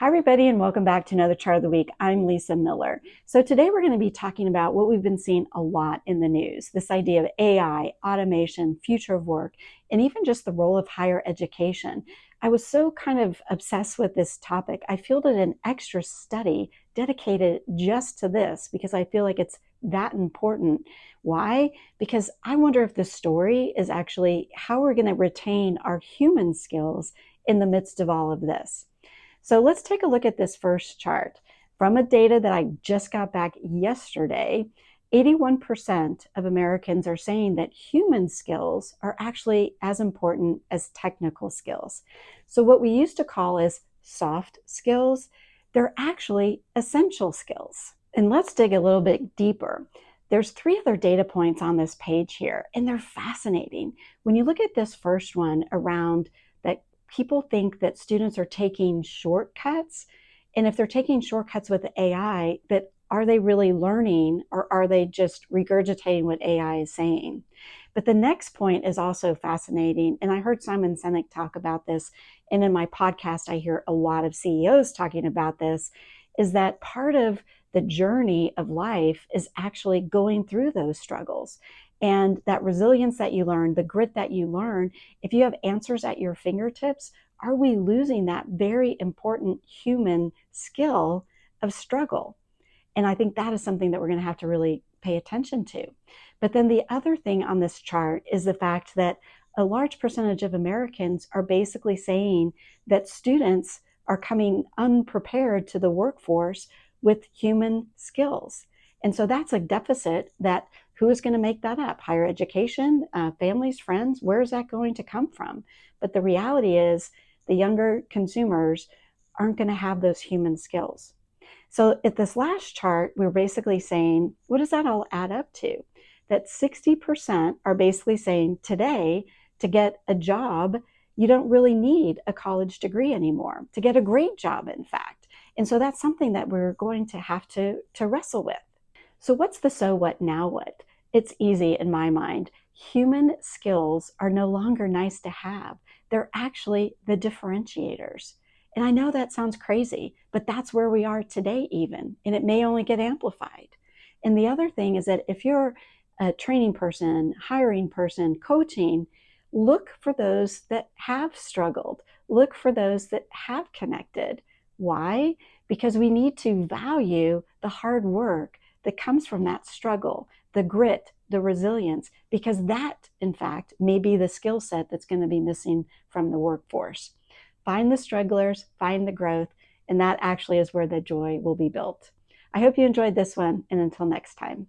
Hi, everybody, and welcome back to another chart of the week. I'm Lisa Miller. So today we're going to be talking about what we've been seeing a lot in the news, this idea of AI, automation, future of work, and even just the role of higher education. I was so kind of obsessed with this topic. I fielded an extra study dedicated just to this because I feel like it's that important. Why? Because I wonder if the story is actually how we're going to retain our human skills in the midst of all of this. So let's take a look at this first chart. From a data that I just got back yesterday, 81% of Americans are saying that human skills are actually as important as technical skills. So what we used to call as soft skills, they're actually essential skills. And let's dig a little bit deeper. There's three other data points on this page here, and they're fascinating. When you look at this first one around that people think that students are taking shortcuts. And if they're taking shortcuts with AI, that are they really learning or are they just regurgitating what AI is saying? But the next point is also fascinating. And I heard Simon Sinek talk about this. And in my podcast, I hear a lot of CEOs talking about this, is that part of the journey of life is actually going through those struggles. And that resilience that you learn, the grit that you learn, if you have answers at your fingertips, are we losing that very important human skill of struggle? And I think that is something that we're going to have to really pay attention to. But then the other thing on this chart is the fact that a large percentage of Americans are basically saying that students are coming unprepared to the workforce with human skills. And so that's a deficit that who is going to make that up? Higher education, families, friends, where is that going to come from? But the reality is the younger consumers aren't going to have those human skills. So at this last chart, we're basically saying, what does that all add up to? That 60% are basically saying today, to get a job, you don't really need a college degree anymore, to get a great job, in fact. And so that's something that we're going to have to wrestle with. So what's the so what, now what? It's easy in my mind. Human skills are no longer nice to have. They're actually the differentiators. And I know that sounds crazy, but that's where we are today even, and it may only get amplified. And the other thing is that if you're a training person, hiring person, coaching, look for those that have struggled. Look for those that have connected. Why? Because we need to value the hard work that comes from that struggle, the grit, the resilience, because that, in fact, may be the skill set that's going to be missing from the workforce. Find the strugglers, find the growth, and that actually is where the joy will be built. I hope you enjoyed this one, and until next time.